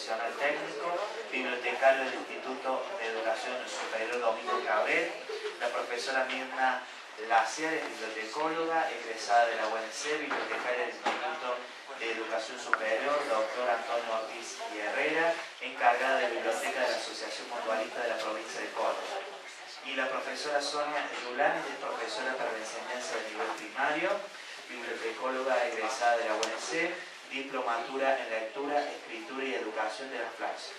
profesional técnico, bibliotecario del Instituto de Educación Superior Domingo Cabrera, la profesora Mirna Laciar es bibliotecóloga, egresada de la UNC, bibliotecaria del Instituto de Educación Superior, doctor Antonio Ortiz y Herrera, encargada de biblioteca de la Asociación Mutualista de la provincia de Córdoba. Y la profesora Sonia Yulán es profesora para la enseñanza de nivel primario, bibliotecóloga egresada de la UNC, diplomatura en lectura, escritura y educación de la FLAS.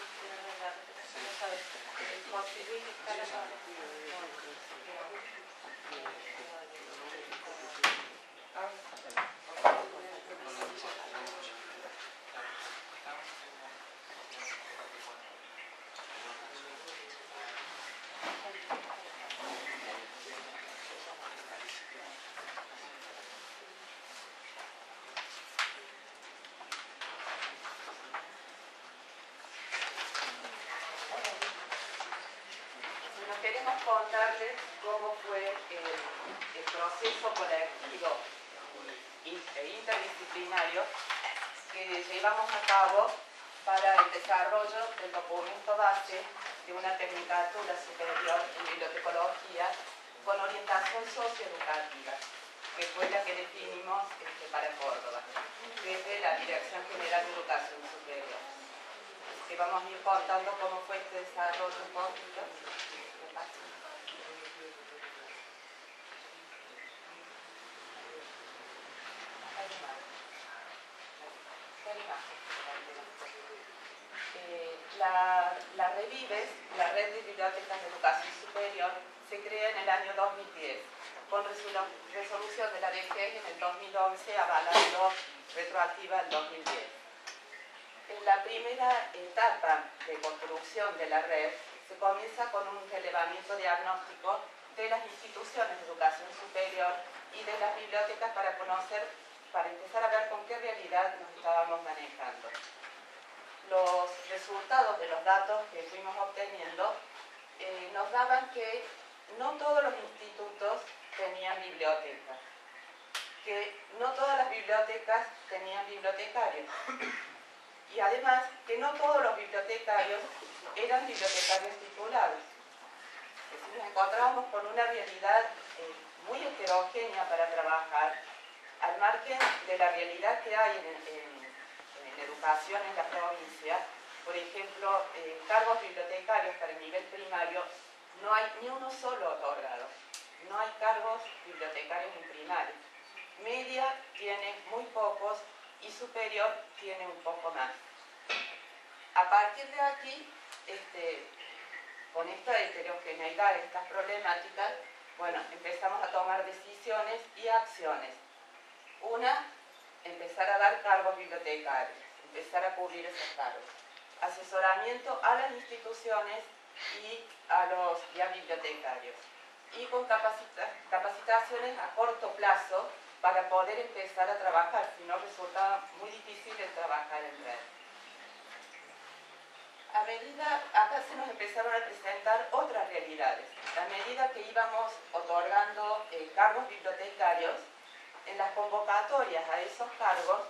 Queremos contarles cómo fue el proceso colectivo e interdisciplinario que llevamos a cabo para el desarrollo del documento base de una tecnicatura superior en bibliotecología con orientación socioeducativa, que fue la que definimos para Córdoba, desde la Dirección General de Educación Superior. Que vamos a ir contando cómo fue este desarrollo un poquito. La REVIVES, la Red de Bibliotecas de Educación Superior, se crea en el año 2010, con resolución de la DGE en el 2011, avalando retroactiva el 2010. En la primera etapa de construcción de la red, se comienza con un relevamiento diagnóstico de las instituciones de educación superior y de las bibliotecas para empezar a ver con qué realidad nos estábamos manejando. Los resultados de los datos que fuimos obteniendo nos daban que no todos los institutos tenían bibliotecas, que no todas las bibliotecas tenían bibliotecarios y además que no todos los bibliotecarios eran bibliotecarios titulados. Es decir, nos encontrábamos con una realidad muy heterogénea para trabajar, al margen de la realidad que hay en educación en la provincia. Por ejemplo, cargos bibliotecarios para el nivel primario no hay ni uno solo otorgado. No hay cargos bibliotecarios en primaria. Media tiene muy pocos y superior tiene un poco más. A partir de aquí, con esta heterogeneidad, estas problemáticas, bueno, empezamos a tomar decisiones y acciones. Una, empezar a dar cargos bibliotecarios, empezar a cubrir esos cargos. Asesoramiento a las instituciones y a bibliotecarios. Y con capacitaciones a corto plazo para poder empezar a trabajar, si no resulta muy difícil el trabajar en red. Acá se nos empezaron a presentar otras realidades. A medida que íbamos otorgando cargos bibliotecarios, en las convocatorias a esos cargos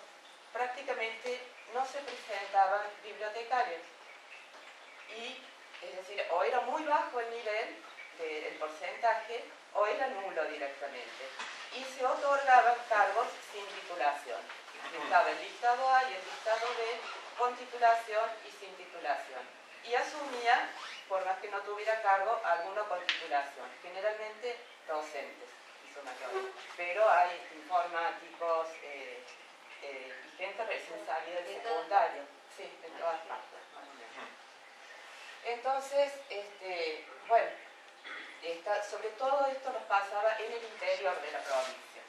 prácticamente no se presentaban bibliotecarios. Y, es decir, o era muy bajo el nivel del porcentaje o era nulo directamente. Y se otorgaban cargos sin titulación. Estaba el listado A y el listado B con titulación y sin titulación. Y asumía, por más que no tuviera cargo, alguno con titulación. Generalmente docentes, en su mayoría. Pero hay informáticos y gente recién salida del secundario. Sí, en todas partes. Entonces, bueno, sobre todo esto nos pasaba en el interior de la provincia.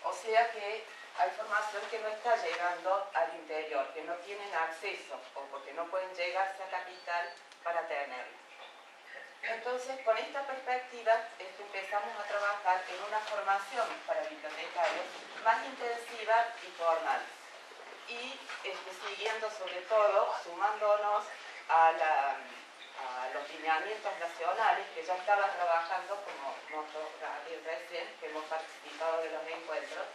O sea que hay formación que no está llegando al interior, que no tienen acceso o porque no pueden llegarse a capital para tenerlo. Entonces, con esta perspectiva, empezamos a trabajar en una formación para bibliotecarios más intensiva y formal. Y siguiendo sobre todo, sumándonos a los lineamientos nacionales que ya estaban trabajando, como mostró Gabriel recién, que hemos participado de los encuentros,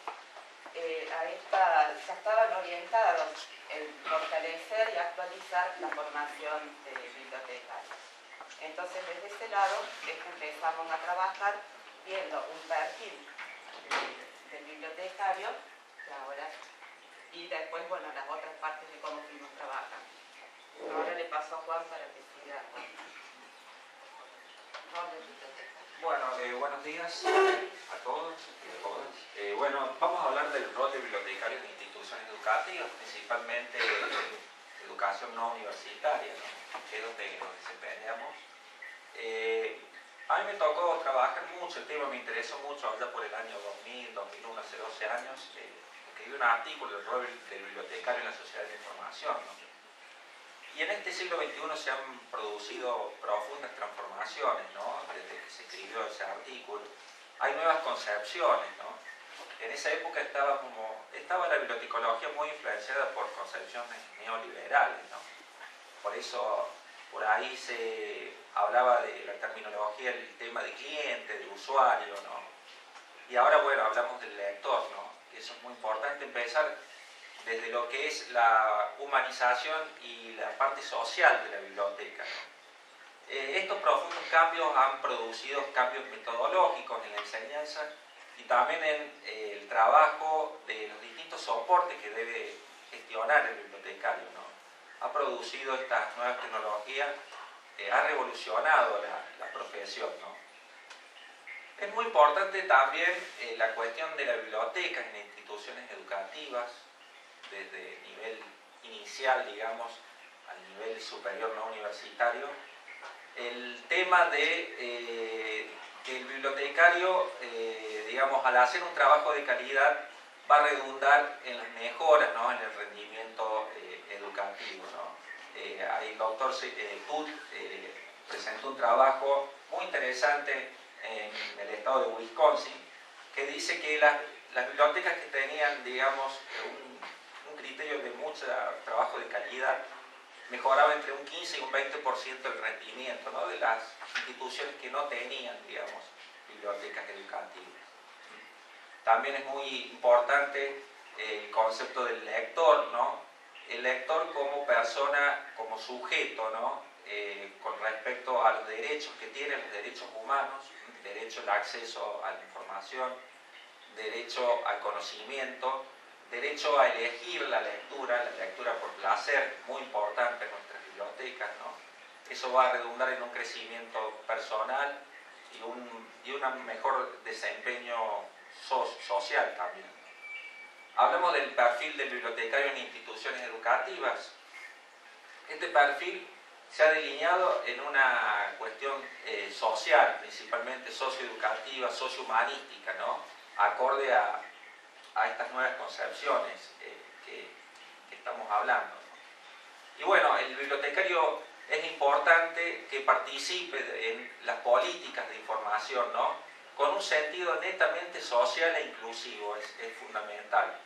ya estaban orientados en fortalecer y actualizar la formación de bibliotecarios. Entonces, desde ese lado es que empezamos a trabajar viendo un perfil del bibliotecario y después, bueno, las otras partes de cómo fuimos trabajando. Ahora le paso a Juan para que siga. Bueno, buenos días a todos y a todas. Bueno, vamos a hablar del rol de bibliotecarios en instituciones educativas, principalmente educación no universitaria, ¿no? Que es donde nos desempeñamos. A mí me tocó trabajar mucho, el tema me interesó mucho allá por el año 2000, 2001, hace 12 años. Escribí un artículo del rol del bibliotecario en la sociedad de información, ¿no? Y en este siglo XXI se han producido profundas transformaciones, ¿no? Desde que se escribió ese artículo. Hay nuevas concepciones, ¿no? En esa época estaba la bibliotecología muy influenciada por concepciones neoliberales, ¿no? Por eso por ahí se hablaba de la terminología, el tema de cliente, de usuario, ¿no? Y ahora, bueno, hablamos del lector, ¿no? Que eso es muy importante, empezar desde lo que es la humanización y la parte social de la biblioteca, ¿no? Estos profundos cambios han producido cambios metodológicos en la enseñanza y también en el trabajo de los distintos soportes que debe gestionar el bibliotecario, ¿no? Ha producido estas nuevas tecnologías, ha revolucionado la profesión, ¿no? Es muy importante también la cuestión de la biblioteca en instituciones educativas, desde nivel inicial, digamos, al nivel superior no universitario, el tema de que el bibliotecario, digamos, al hacer un trabajo de calidad, va a redundar en las mejoras, ¿no? En el rendimiento educativo, ¿no? Ahí el doctor Put presentó un trabajo muy interesante en el estado de Wisconsin, que dice que las bibliotecas que tenían, digamos, un criterio de mucho trabajo de calidad, mejoraba entre un 15 y un 20% el rendimiento, ¿no? De las instituciones que no tenían, digamos, bibliotecas educativas. También es muy importante el concepto del lector, ¿no? El lector como persona, como sujeto, ¿no? Con respecto a los derechos que tienen, los derechos humanos, derecho al acceso a la información, derecho al conocimiento, derecho a elegir la lectura por placer, muy importante en nuestras bibliotecas, ¿no? Eso va a redundar en un crecimiento personal y un mejor desempeño social también. Hablamos del perfil del bibliotecario en instituciones educativas. Este perfil se ha delineado en una cuestión social, principalmente socioeducativa, sociohumanística, ¿no? Acorde a estas nuevas concepciones que estamos hablando, ¿no? Y bueno, el bibliotecario es importante que participe en las políticas de información, ¿no? Con un sentido netamente social e inclusivo, es fundamental.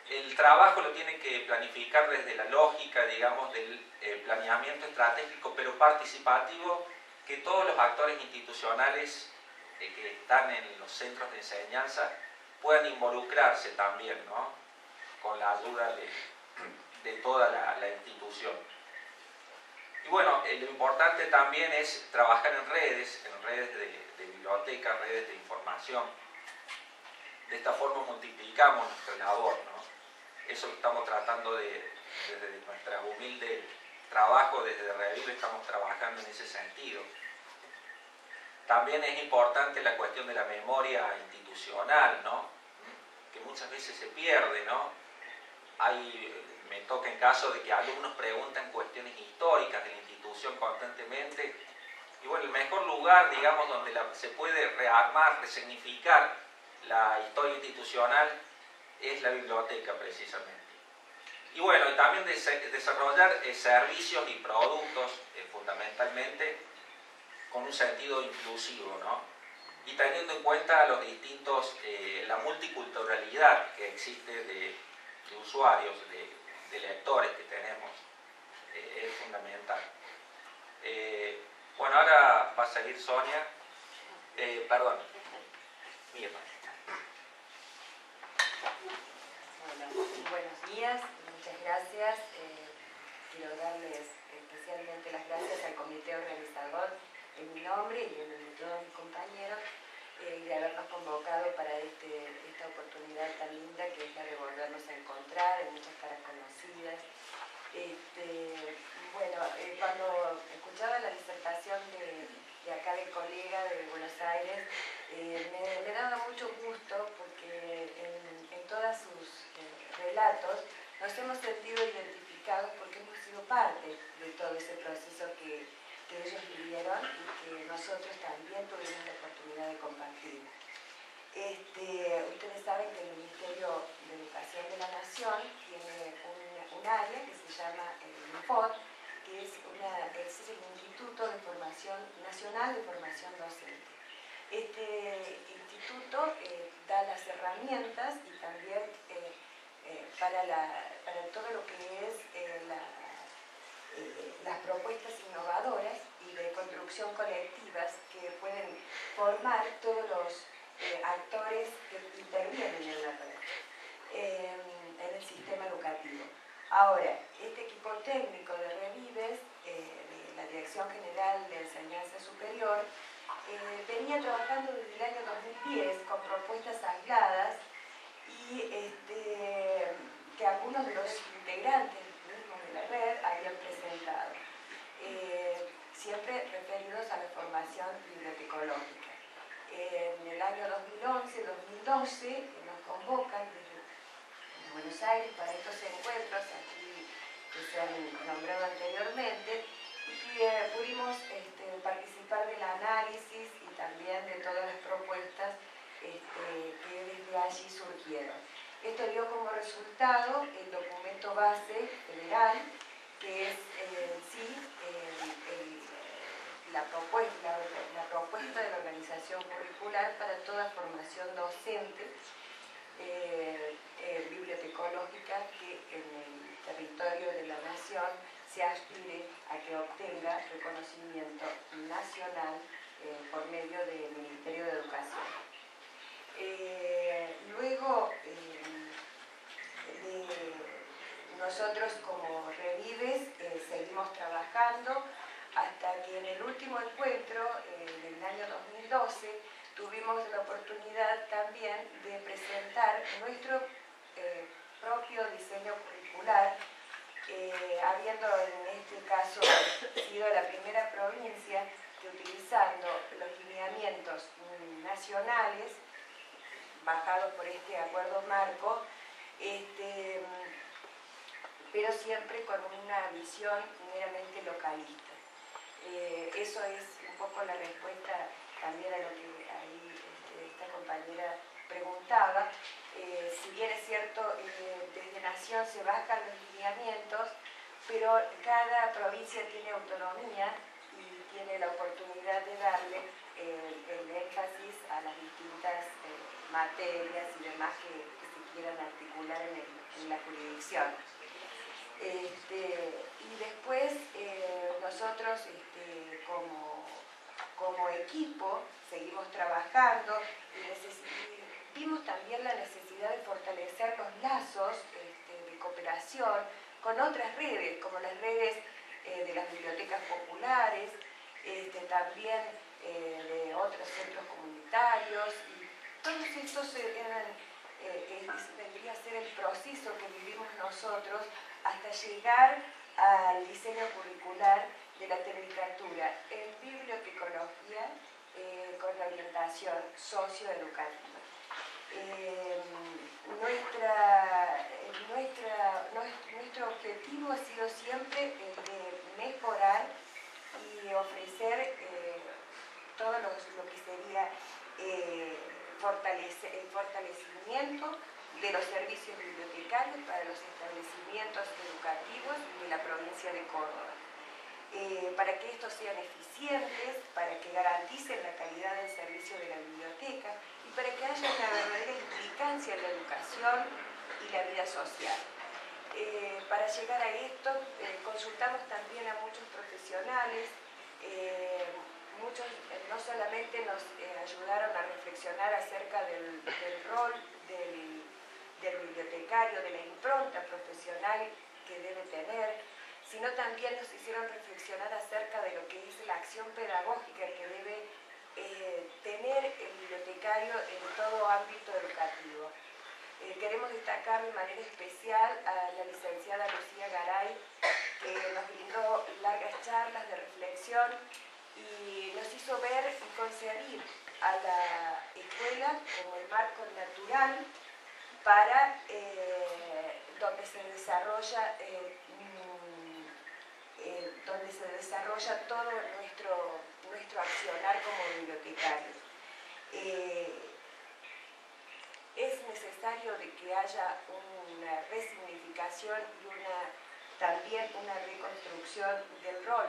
El trabajo lo tiene que planificar desde la lógica, digamos, del planeamiento estratégico, pero participativo, que todos los actores institucionales que están en los centros de enseñanza puedan involucrarse también, ¿no? Con la ayuda de toda la institución. Y bueno, lo importante también es trabajar en redes de biblioteca, redes de información. De esta forma multiplicamos nuestra labor, ¿no? Eso lo estamos tratando desde nuestra humilde trabajo, desde Revive estamos trabajando en ese sentido. También es importante la cuestión de la memoria institucional, ¿no? Que muchas veces se pierde, ¿no? Me toca en caso de que alumnos preguntan cuestiones históricas de la institución constantemente. Y bueno, el mejor lugar, digamos, donde se puede rearmar, resignificar la historia institucional es la biblioteca, precisamente. Y bueno, también desarrollar servicios y productos, fundamentalmente, con un sentido inclusivo, ¿no? Y teniendo en cuenta los distintos, la multiculturalidad que existe de usuarios, de lectores que tenemos, es fundamental. Bueno, ahora va a salir Sonia, perdón, Mirna. buenos días, muchas gracias. Quiero darles especialmente las gracias al comité organizador en mi nombre y en el de todos mis compañeros de habernos convocado para esta oportunidad tan linda que es la de volvernos a encontrar en muchas caras conocidas. Cuando escuchaba la disertación de acá del colega de Buenos Aires, me daba mucho gusto porque en todos sus relatos nos hemos sentido identificados porque hemos sido parte de todo ese proceso que ellos vivieron y que nosotros también tuvimos la oportunidad de compartir. Ustedes saben que el Ministerio de Educación de la Nación tiene un área que se llama el INFOD, que es el Instituto de Formación Nacional de Formación Docente. Este instituto da las herramientas y también para todo lo que es las propuestas innovadoras y de construcción colectivas que pueden formar todos los actores que intervienen en la red, en el sistema educativo. Ahora, este equipo técnico de Revives, de la Dirección General de Enseñanza Superior, venía trabajando desde el año 2010 con propuestas aisladas y que algunos de los integrantes mismos de la red habían presentado, siempre referidos a la formación bibliotecológica. En el año 2011-2012 nos convocan desde Buenos Aires para estos encuentros aquí que se han nombrado anteriormente y pudimos participar del análisis y también de todas las propuestas que desde allí surgieron. Esto dio como resultado el documento base federal, que es la propuesta de la organización curricular para toda formación docente bibliotecológica que en el territorio de la nación se aspire a que obtenga reconocimiento nacional por medio del Ministerio de Educación. Luego, nosotros como Revives seguimos trabajando hasta que en el último encuentro, en el año 2012, tuvimos la oportunidad también de presentar nuestro propio diseño curricular, habiendo en este caso sido la primera provincia que utilizando los lineamientos nacionales bajados por este acuerdo marco, pero siempre con una visión meramente localista. Eso es un poco la respuesta también a lo que ahí esta compañera preguntaba. Si bien es cierto, desde Nación se bajan los lineamientos, pero cada provincia tiene autonomía y tiene la oportunidad de darle el énfasis a las distintas materias y demás que se quieran articular en la jurisdicción. Y después nosotros como equipo seguimos trabajando y vimos también la necesidad de fortalecer los lazos de cooperación con otras redes, como las redes de las bibliotecas populares, también de otros centros comunitarios, y todos estos vendría a ser el proceso que vivimos nosotros hasta llegar al diseño curricular de la tecnicatura en bibliotecología con la orientación socioeducativa. Nuestro objetivo ha sido siempre el de mejorar y ofrecer todo lo que sería el fortalecimiento de los servicios bibliotecarios para los establecimientos educativos de la provincia de Córdoba. Para que estos sean eficientes, para que garanticen la calidad del servicio de la biblioteca y para que haya una verdadera implicancia en la educación y la vida social. Para llegar a esto, consultamos también a muchos profesionales, muchos no solamente nos ayudaron a reflexionar acerca del rol del bibliotecario, de la impronta profesional que debe tener, sino también nos hicieron reflexionar acerca de lo que es la acción pedagógica que debe tener el bibliotecario en todo ámbito educativo. Queremos destacar de manera especial a la licenciada Lucía Garay, que nos brindó largas charlas de reflexión y nos hizo ver y concebir a la escuela como el marco natural para donde se desarrolla todo nuestro accionar como bibliotecarios. Es necesario de que haya una resignificación y también una reconstrucción del rol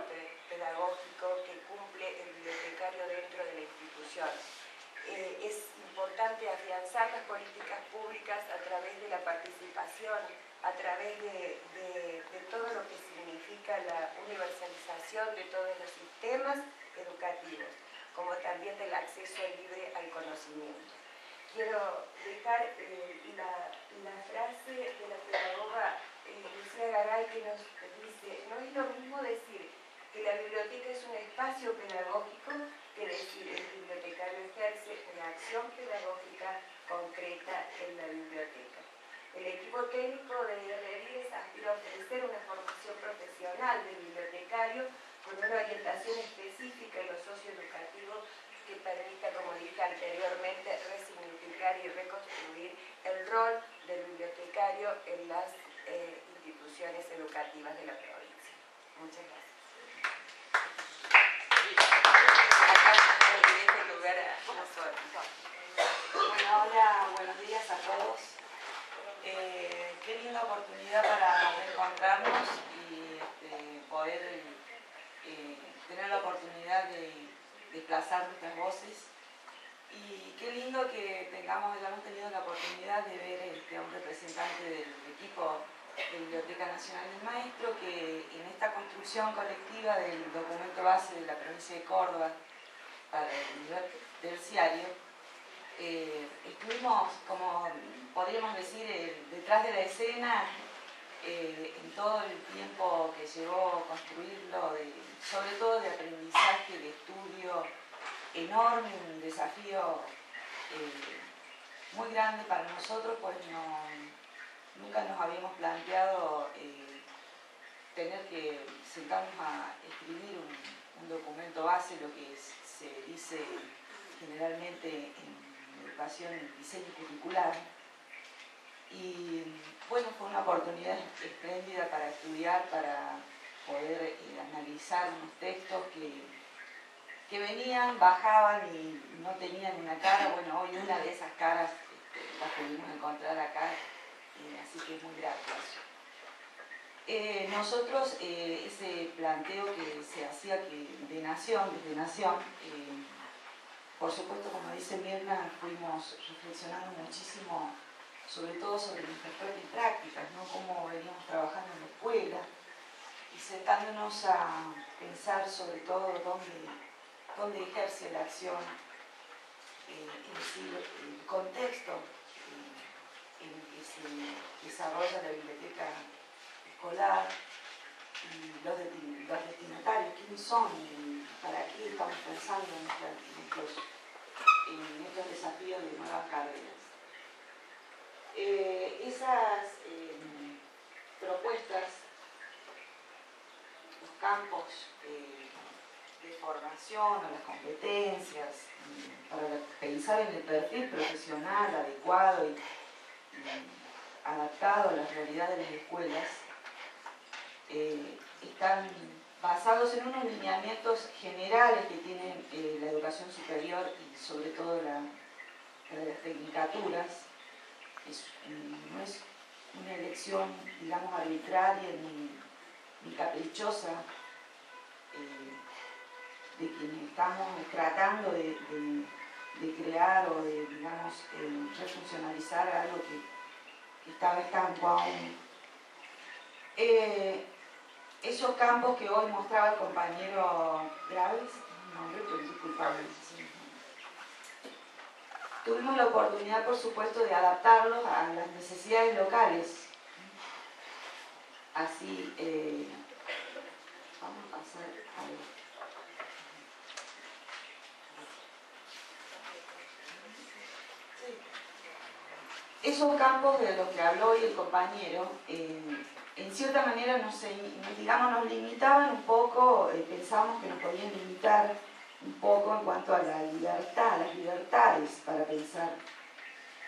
pedagógico que cumple el bibliotecario dentro de la institución. Es importante afianzar las políticas públicas a través de la participación, a través de todo lo que significa la universalización de todos los sistemas educativos, como también del acceso libre al conocimiento. Quiero dejar la frase de la pedagoga Lucía Garay, que nos dice: no es lo mismo decir que la biblioteca es un espacio pedagógico que decir el bibliotecario ejerce una acción pedagógica concreta en la biblioteca. El equipo técnico de Revives aspira a ofrecer una formación profesional del bibliotecario con una orientación específica en lo socioeducativo que permita, como dije anteriormente, resignificar y reconstruir el rol del bibliotecario en las instituciones educativas de la provincia. Muchas gracias. Bueno, hola, buenos días a todos. Qué linda oportunidad para reencontrarnos y poder tener la oportunidad de desplazar nuestras voces. Y qué lindo que hayamos tenido la oportunidad de ver a un representante del equipo de Biblioteca Nacional del Maestro, que en esta construcción colectiva del documento base de la provincia de Córdoba para el nivel terciario, estuvimos, como podríamos decir, detrás de la escena en todo el tiempo que llevó construirlo, sobre todo de aprendizaje, de estudio enorme, un desafío muy grande para nosotros, pues nunca nos habíamos planteado tener que sentarnos a escribir un documento base, lo que se dice generalmente en educación, en diseño curricular. Y bueno, fue una oportunidad espléndida para estudiar, para poder analizar unos textos que venían, bajaban y no tenían una cara. Bueno, hoy una de esas caras las pudimos encontrar acá, así que es muy grato eso. Nosotros, ese planteo que se hacía desde Nación, por supuesto, como dice Mirna, fuimos reflexionando muchísimo, sobre todo sobre nuestras propias prácticas, ¿no? Cómo veníamos trabajando en la escuela, y sentándonos a pensar sobre todo dónde ejerce la acción, es decir, el contexto en el que se desarrolla la biblioteca escolar, y los destinatarios, quiénes son, y para qué estamos pensando en estos desafíos de nuevas carreras. Esas propuestas, los campos de formación o las competencias, para pensar en el perfil profesional adecuado y adaptado a la realidad de las escuelas, están basados en unos lineamientos generales que tienen la educación superior y sobre todo las tecnicaturas. No es una elección, digamos, arbitraria ni caprichosa de quienes estamos tratando de crear o de, digamos, refuncionalizar algo que estaba estanco aún. Esos campos que hoy mostraba el compañero Graves, tuvimos la oportunidad, por supuesto, de adaptarlos a las necesidades locales Así, vamos a pasar a ver. Esos campos de los que habló hoy el compañero, en cierta manera nos limitaban un poco, pensábamos que nos podían limitar un poco en cuanto a la libertad, las libertades para pensar.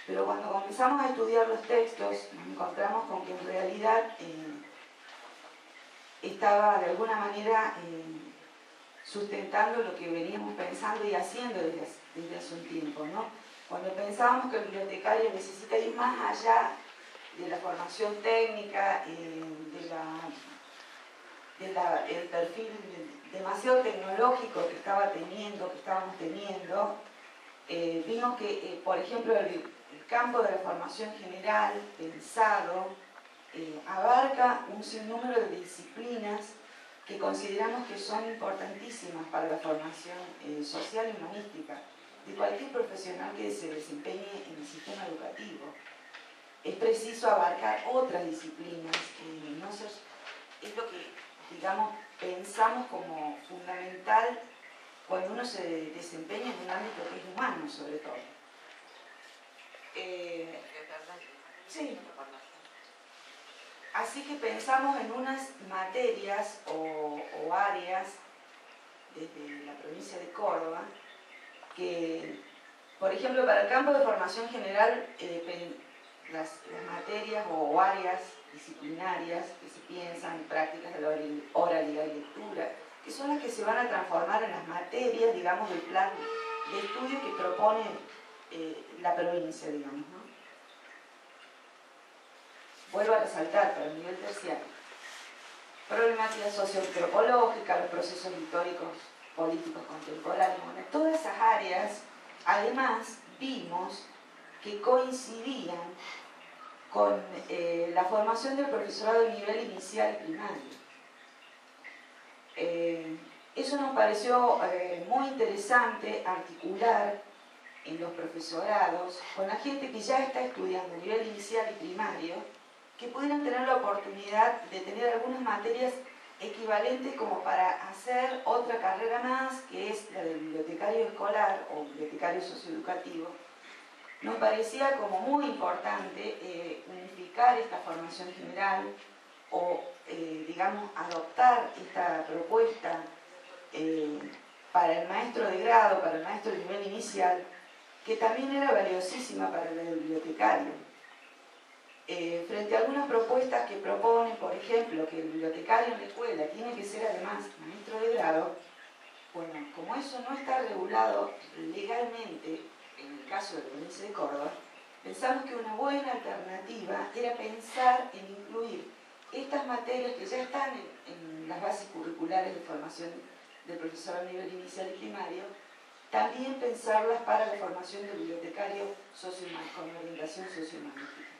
Pero cuando comenzamos a estudiar los textos, nos encontramos con que en realidad estaba de alguna manera sustentando lo que veníamos pensando y haciendo desde hace un tiempo, ¿no? Cuando pensábamos que el bibliotecario necesita ir más allá de la formación técnica, del perfil demasiado tecnológico que estábamos teniendo, vimos que, por ejemplo, el campo de la formación general, pensado, abarca un sinnúmero de disciplinas que consideramos que son importantísimas para la formación social y humanística de cualquier profesional que se desempeñe en el sistema educativo. Es preciso abarcar otras disciplinas, es lo que, digamos, pensamos como fundamental cuando uno se desempeña en un ámbito que es humano, sobre todo. Sí. Así que pensamos en unas materias o áreas desde la provincia de Córdoba que, por ejemplo, para el campo de formación general, las materias o áreas disciplinarias que se piensan, prácticas de la oralidad y lectura, que son las que se van a transformar en las materias, digamos, del plan de estudio que propone la provincia, digamos, ¿no? Vuelvo a resaltar, para el nivel terciario, problemática socioantropológica, los procesos históricos, políticos contemporáneos, bueno, todas esas áreas, además, vimos que coincidían con la formación del profesorado de nivel inicial y primario. Eso nos pareció muy interesante articular en los profesorados con la gente que ya está estudiando nivel inicial y primario, que pudieran tener la oportunidad de tener algunas materias equivalentes como para hacer otra carrera más, que es la del bibliotecario escolar o bibliotecario socioeducativo. Nos parecía como muy importante unificar esta formación general o, digamos, adoptar esta propuesta para el maestro de grado, para el maestro de nivel inicial, que también era valiosísima para el bibliotecario. Frente a algunas propuestas que proponen, por ejemplo, que el bibliotecario en la escuela tiene que ser además maestro de grado, bueno, como eso no está regulado legalmente en el caso de la provincia de Córdoba, pensamos que una buena alternativa era pensar en incluir estas materias que ya están en las bases curriculares de formación del profesor a nivel inicial y primario, también pensarlas para la formación del bibliotecario con orientación sociohumanística.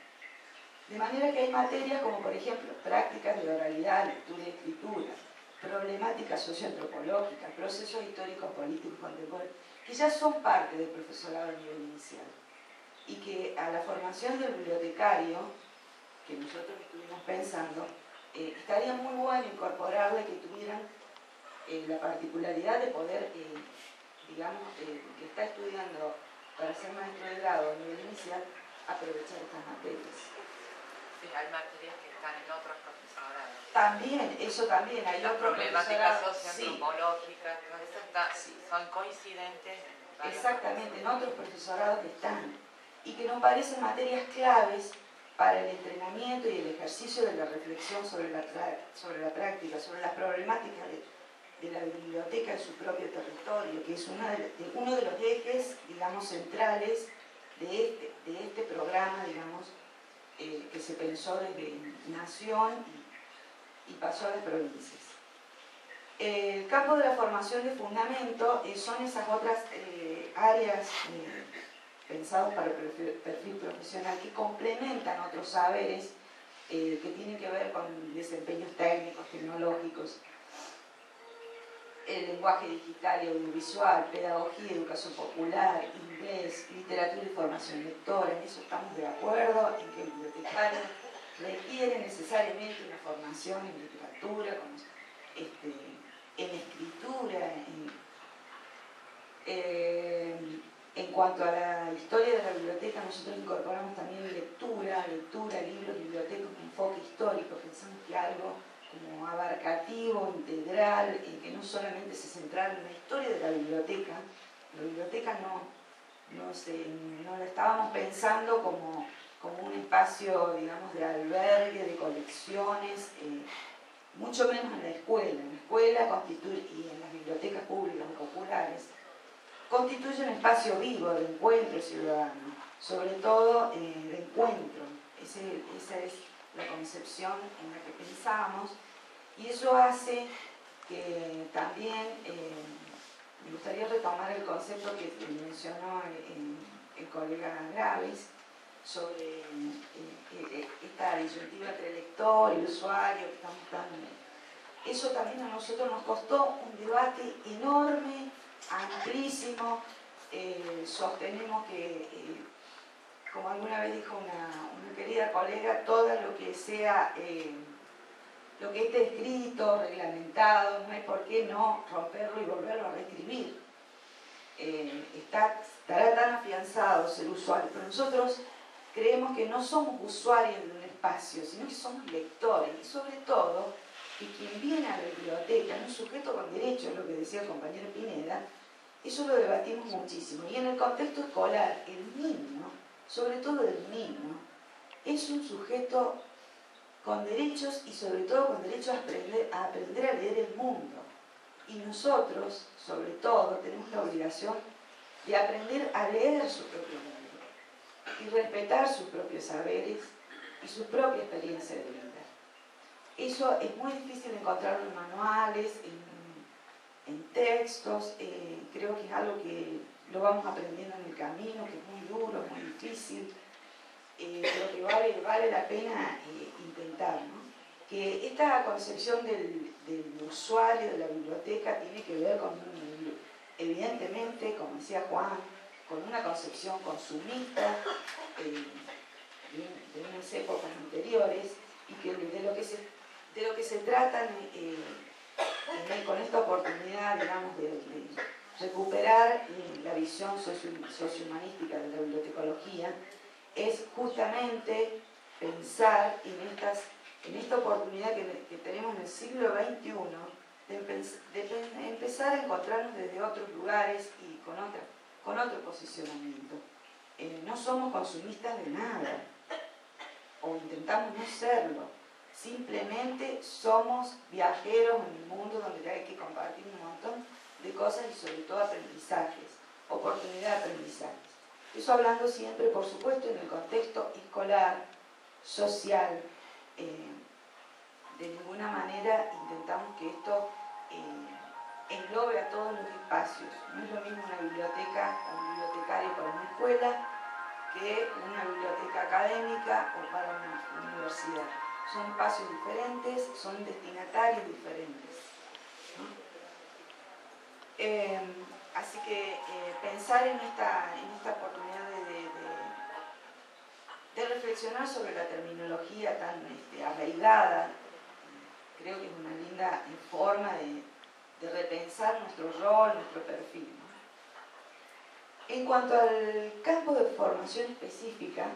De manera que hay materias como, por ejemplo, prácticas de oralidad, lectura y escritura, problemáticas socioantropológicas, procesos históricos, políticos, contemporáneos, que ya son parte del profesorado a nivel inicial. Y que a la formación del bibliotecario, que nosotros estuvimos pensando, estaría muy bueno incorporarle que tuvieran la particularidad de poder, digamos, que está estudiando para ser maestro de grado a nivel inicial, aprovechar estas materias. Sí, hay materias que están en otros profesorados. También, eso también, hay otros problemáticas socioantropológicas, sí, son coincidentes. Exactamente, en otros profesorados que están. Y que nos parecen materias claves para el entrenamiento y el ejercicio de la reflexión sobre la práctica, sobre las problemáticas de la biblioteca en su propio territorio, que es uno de los ejes, digamos, centrales de este programa, digamos, que se pensó desde Nación y pasó a las provincias. El campo de la formación de fundamento son esas otras áreas pensadas para el perfil profesional que complementan otros saberes que tienen que ver con desempeños técnicos, tecnológicos, el lenguaje digital y audiovisual, pedagogía, educación popular, inglés, literatura y formación lectora. En eso estamos de acuerdo, en que el bibliotecario requiere necesariamente una formación en literatura, en escritura. En cuanto a la historia de la biblioteca, nosotros incorporamos también lectura, libros, bibliotecas, un enfoque histórico. Pensamos que algo como abarcativo, integral, que no solamente se centrara en la historia de la biblioteca no la estábamos pensando como un espacio, digamos, de albergue, de colecciones, mucho menos en la escuela. En la escuela constituye, y en las bibliotecas públicas y populares, constituye un espacio vivo de encuentro ciudadano, sobre todo de encuentro. Esa es la concepción en la que pensamos, y eso hace que también me gustaría retomar el concepto que mencionó el colega Graves sobre esta disyuntiva entre el lector y el usuario que estamos dando. Eso también a nosotros nos costó un debate enorme, amplísimo. Sostenemos que, como alguna vez dijo una querida colega, todo lo que sea, lo que esté escrito, reglamentado, no hay por qué no romperlo y volverlo a reescribir. Estará tan afianzado ser usuario, pero nosotros creemos que no somos usuarios de un espacio, sino que somos lectores, y sobre todo que quien viene a la biblioteca es un sujeto con derechos, lo que decía el compañero Pineda. Eso lo debatimos muchísimo. Y en el contexto escolar, el niño, sobre todo el niño, es un sujeto con derechos, y sobre todo con derecho a aprender a leer el mundo. Y nosotros, sobre todo, tenemos la obligación de aprender a leer su propio mundo y respetar sus propios saberes y su propia experiencia de vida. Eso es muy difícil encontrarlo en manuales, en textos. Creo que es algo que lo vamos aprendiendo en el camino, que es muy duro, muy difícil, pero que vale la pena intentar, ¿no? Que esta concepción del usuario de la biblioteca tiene que ver con, evidentemente, como decía Juan, con una concepción consumista de unas épocas anteriores, y que de lo que se trata con esta oportunidad, digamos, de recuperar la visión sociohumanística de la bibliotecología, es justamente pensar en esta oportunidad que tenemos en el siglo XXI de empezar a encontrarnos desde otros lugares y con otro posicionamiento. No somos consumistas de nada, o intentamos no serlo. Simplemente somos viajeros en un mundo donde hay que compartir un montón de cosas y sobre todo aprendizajes, oportunidad de aprendizajes. Eso hablando siempre, por supuesto, en el contexto escolar, social. De ninguna manera intentamos que esto englobe a todos los espacios. No es lo mismo una biblioteca o un bibliotecario para una escuela que una biblioteca académica o para una universidad. Son espacios diferentes, son destinatarios diferentes, ¿no? Así que pensar en esta oportunidad de reflexionar sobre la terminología tan arraigada, creo que es una linda forma de repensar nuestro rol, nuestro perfil, ¿no? En cuanto al campo de formación específica,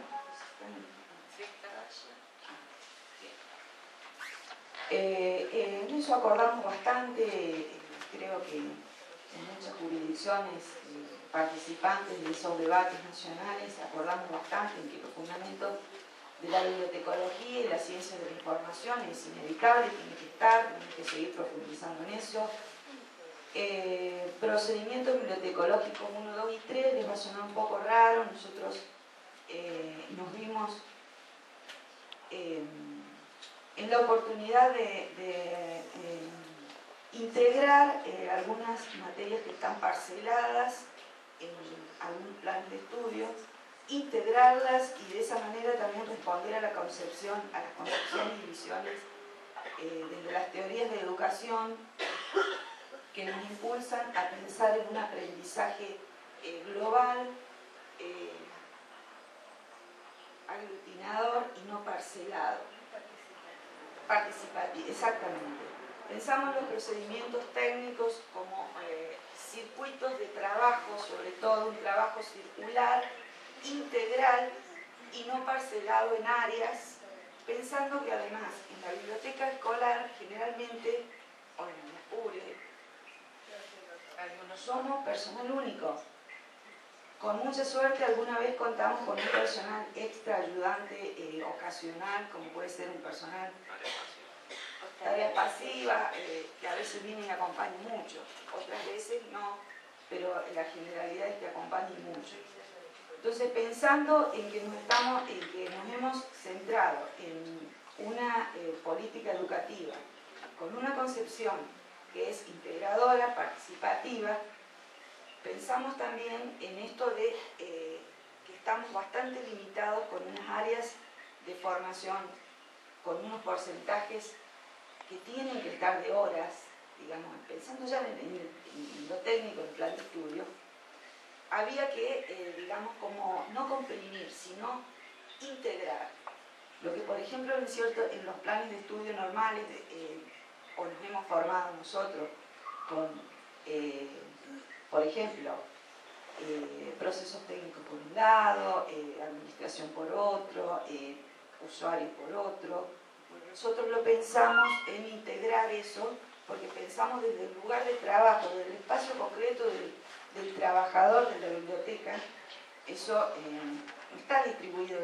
en eso acordamos bastante. Creo que en muchas jurisdicciones participantes de esos debates nacionales acordamos bastante en que los fundamentos de la bibliotecología y la ciencia de la información es inevitable, tiene que estar, tenemos que seguir profundizando en eso. Procedimientos bibliotecológicos 1, 2 y 3 les va a sonar un poco raro. Nosotros nos vimos en la oportunidad de integrar algunas materias que están parceladas en algún plan de estudio, integrarlas y de esa manera también responder a las concepciones y visiones desde las teorías de educación que nos impulsan a pensar en un aprendizaje global, aglutinador y no parcelado. Participativo, exactamente. Pensamos los procedimientos técnicos como circuitos de trabajo, sobre todo un trabajo circular, integral y no parcelado en áreas, pensando que además en la biblioteca escolar generalmente, o en las públicas, algunos somos personal único. Con mucha suerte alguna vez contamos con un personal extra ayudante ocasional, como puede ser un personal tareas pasivas, que a veces vienen y acompañan mucho, otras veces no, pero la generalidad es que acompañen mucho. Entonces, pensando en que nos hemos centrado en una política educativa con una concepción que es integradora, participativa, pensamos también en esto de que estamos bastante limitados con unas áreas de formación, con unos porcentajes que tienen que estar de horas, digamos, pensando ya en lo técnico, en el plan de estudio, había que, digamos, como no comprimir, sino integrar. Lo que, por ejemplo, es cierto, en los planes de estudio normales, o nos hemos formado nosotros con, por ejemplo, procesos técnicos por un lado, administración por otro, usuario por otro. Nosotros lo pensamos en integrar eso, porque pensamos desde el lugar de trabajo, desde el espacio concreto del trabajador de la biblioteca. Eso no está distribuido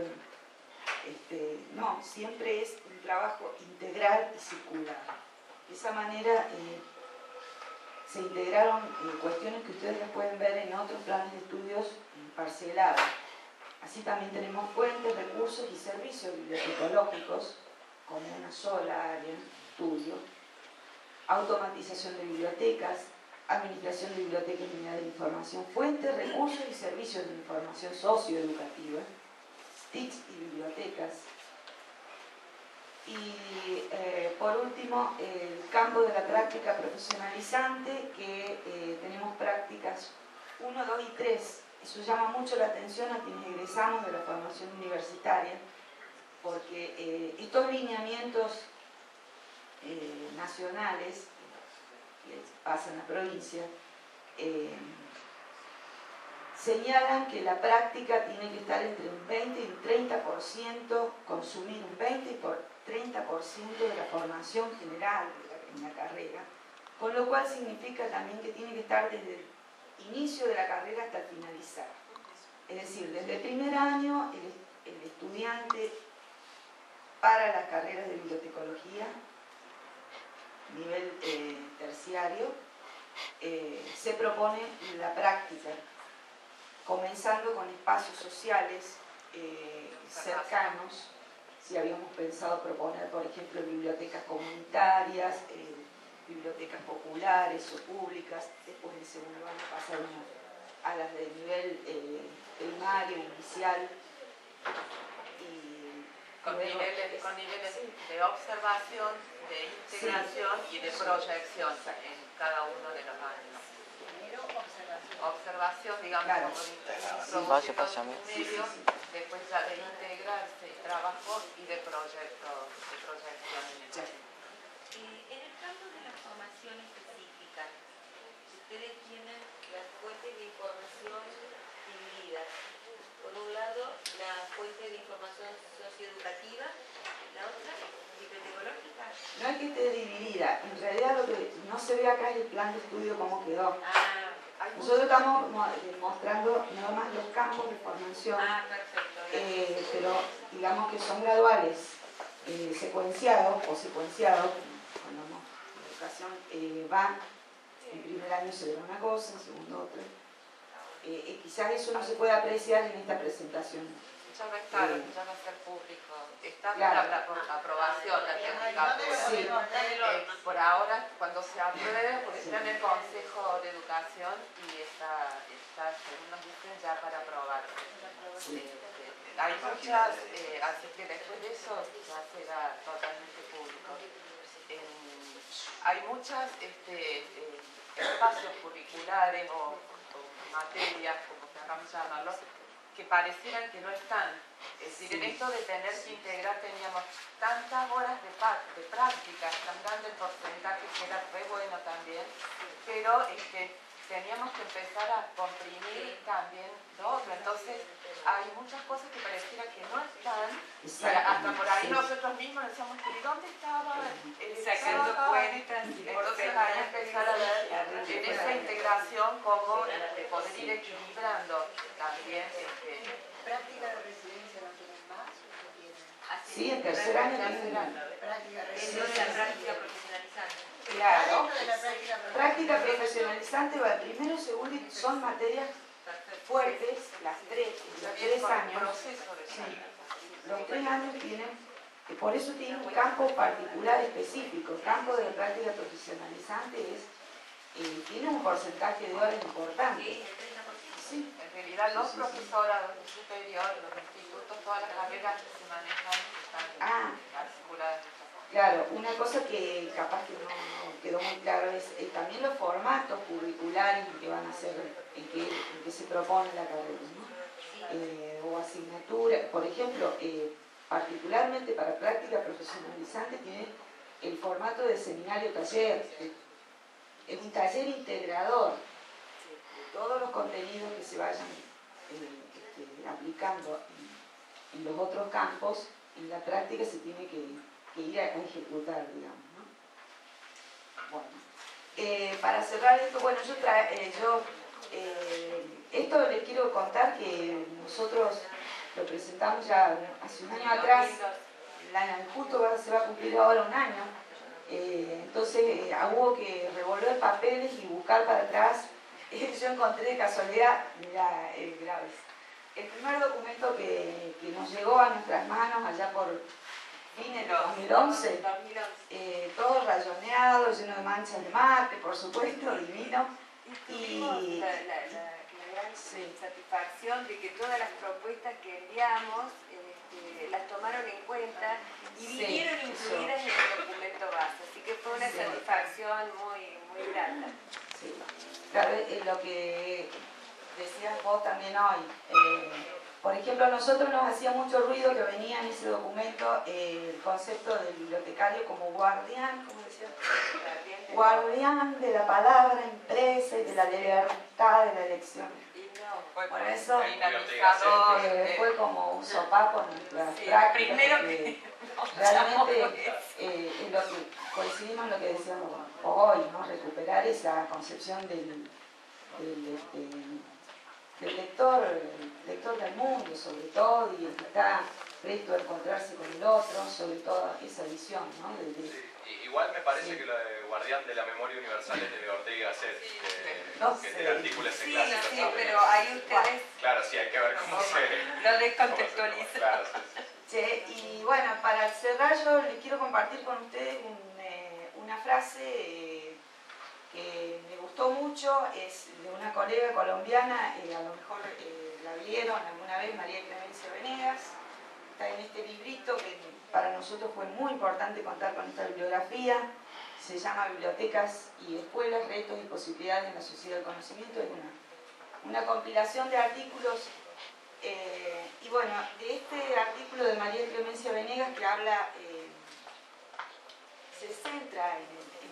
no, siempre es un trabajo integral y circular. De esa manera se integraron cuestiones que ustedes las pueden ver en otros planes de estudios parcelados. Así también tenemos fuentes, recursos y servicios bibliotecológicos como una sola área de estudio, automatización de bibliotecas, administración de bibliotecas y unidades de información, fuentes, recursos y servicios de información socioeducativa, TICs y bibliotecas. Y por último, el campo de la práctica profesionalizante, que tenemos prácticas 1, 2 y 3. Eso llama mucho la atención a quienes egresamos de la formación universitaria, porque estos lineamientos nacionales que pasan en la provincia señalan que la práctica tiene que estar entre un 20 y un 30%, consumir un 20 y 30% de la formación general en la carrera, con lo cual significa también que tiene que estar desde el inicio de la carrera hasta el finalizar. Es decir, desde el primer año el estudiante para las carreras de bibliotecología, nivel terciario, se propone la práctica, comenzando con espacios sociales cercanos. Si habíamos pensado proponer, por ejemplo, bibliotecas comunitarias, bibliotecas populares o públicas, después del segundo año pasar a las de nivel primario, inicial, con niveles de observación, de integración y de proyección en cada uno de los años. Observación, digamos, claro, como un medio, después ya de integrarse y trabajo y de proyección en el año. En el campo de la formación específica, ustedes tienen las fuentes de información divididas. Por un lado, la fuente de información socioeducativa, la otra, bibliotecológica. No es que esté dividida, en realidad lo que no se ve acá es el plan de estudio cómo quedó. Nosotros estamos mostrando nada más los campos de formación, pero digamos que son graduales, secuenciados, cuando en educación van, en primer año se ve una cosa, en segundo otra. Quizás eso no se puede apreciar en esta presentación. Ya va a estar, ya va a ser público. Está claro, por aprobación la tecnicatura. Sí. Por ahora, cuando se apruebe, porque está en el Consejo de Educación y está según nos dicen, ya para aprobar. Sí. Hay muchas, así que después de eso ya será totalmente público. Hay muchas espacios curriculares o materias, como queramos llamarlos, que parecieran que no están. Es decir, en esto de tener que integrar, teníamos tantas horas de práctica, tan grande el porcentaje que era re bueno también, pero teníamos que empezar a comprimir también lo otro. Entonces hay muchas cosas que pareciera que no están, y hasta por ahí nosotros mismos decíamos, ¿y dónde estaba sacando cuentas? Entonces ahí empezar a ver en esa integración cómo poder ir equilibrando también ¿Práctica de residencia no tienen más? Sí, en tercer año tienen Práctica de Eso es la práctica profesionalizante. claro. Dentro de la práctica Práctica profesionalizante va primero, segundo y son materias fuertes, las tres, los 3 años. Sí, los 3 años tienen, por eso tienen un campo particular específico. El campo de práctica profesionalizante tiene un porcentaje de horas importante. Sí. En realidad los profesorados de superior, los institutos, todas las carreras que se manejan están articuladas. Claro, una cosa que capaz que no quedó muy claro es también los formatos curriculares que van a ser, en que se propone la carrera, ¿no? O asignatura, por ejemplo, particularmente para práctica profesionalizante tiene el formato de seminario-taller. Es un taller integrador de todos los contenidos que se vayan aplicando en los otros campos. En la práctica se tiene que ir a ejecutar, digamos, ¿no? Bueno, para cerrar esto, bueno, esto les quiero contar que nosotros lo presentamos ya hace un año atrás, justo se va a cumplir ahora un año, entonces hubo que revolver papeles y buscar para atrás. Yo encontré de casualidad, mira, graves. El primer documento que nos llegó a nuestras manos allá por fines de 2011, todo rayoneado, lleno de manchas de mate, por supuesto, divino. Y la gran satisfacción de que todas las propuestas que enviamos las tomaron en cuenta y vinieron incluidas en el documento base. Así que fue una satisfacción muy, muy grata. Sí. Claro, lo que decías vos también hoy. Por ejemplo, a nosotros nos hacía mucho ruido que venía en ese documento el concepto del bibliotecario como guardián, ¿cómo decía? Guardián de la palabra impresa y de la libertad de la elección. Por eso fue como un sopapo en nuestras prácticas. Realmente es lo que coincidimos en lo que decíamos hoy, ¿no? Recuperar esa concepción del lector del mundo, sobre todo, y el que está presto a encontrarse con el otro, sobre todo esa visión, ¿no? Igual me parece que lo de guardián de la memoria universal es de Ortega y Gasset, que es el artículo ese clásico. Sí, pero ahí ustedes... Claro, sí, hay que ver cómo lo descontextualizan. Claro, Y bueno, para cerrar yo les quiero compartir con ustedes una frase que me gustó mucho, es de una colega colombiana, a lo mejor la vieron alguna vez, María Clemencia Venegas. Está en este librito que para nosotros fue muy importante contar con esta bibliografía. Se llama Bibliotecas y Escuelas, Retos y Posibilidades en la Sociedad del Conocimiento. Es una compilación de artículos. Y bueno, de este artículo de María Clemencia Venegas que habla, se centra en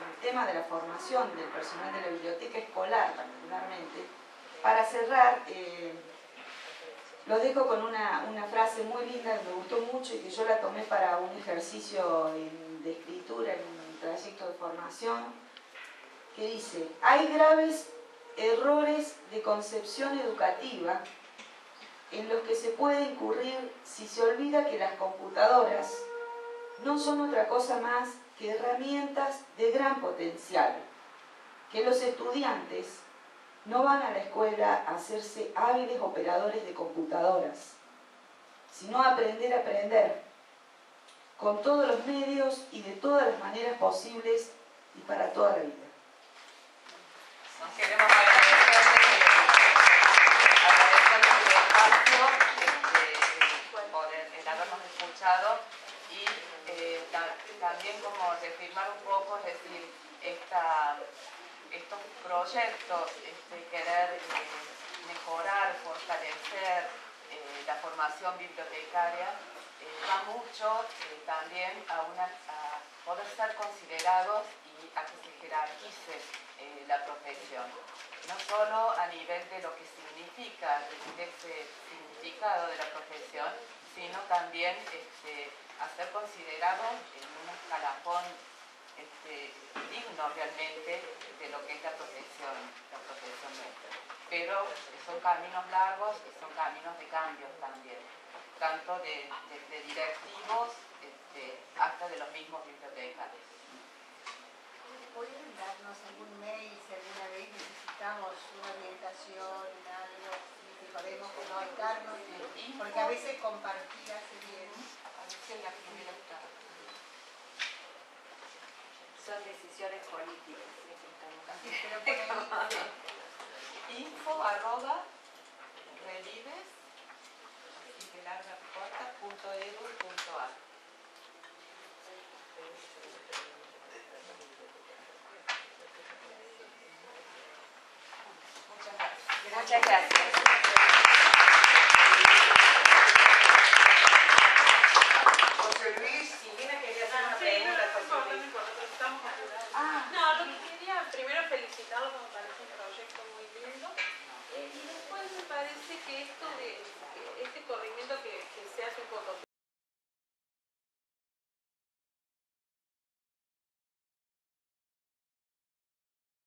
el tema de la formación del personal de la biblioteca escolar particularmente. Para cerrar, lo dejo con una frase muy linda que me gustó mucho y que yo la tomé para un ejercicio de escritura en un trayecto de formación, que dice: hay graves errores de concepción educativa en los que se puede incurrir si se olvida que las computadoras no son otra cosa más que herramientas de gran potencial, que los estudiantes no van a la escuela a hacerse hábiles operadores de computadoras, sino a aprender con todos los medios y de todas las maneras posibles y para toda la vida. Queremos agradecerles el espacio por el habernos escuchado y también como reafirmar un poco, es decir, estos proyectos, querer mejorar, fortalecer la formación bibliotecaria, va mucho también a poder ser considerados y a que se jerarquice la profesión. No solo a nivel de lo que significa, de ese significado de la profesión, sino también a ser considerados en un escalafón digno realmente de lo que es la profesión nuestra. Pero son caminos largos y son caminos de cambios también, tanto de directivos hasta de los mismos bibliotecarios. ¿Pueden darnos algún mail si alguna vez necesitamos una orientación, algo que podemos comunicarnos? Porque a veces compartir hace bien. Son decisiones políticas. info@relives.edu.ar. Muchas gracias. Muchas gracias.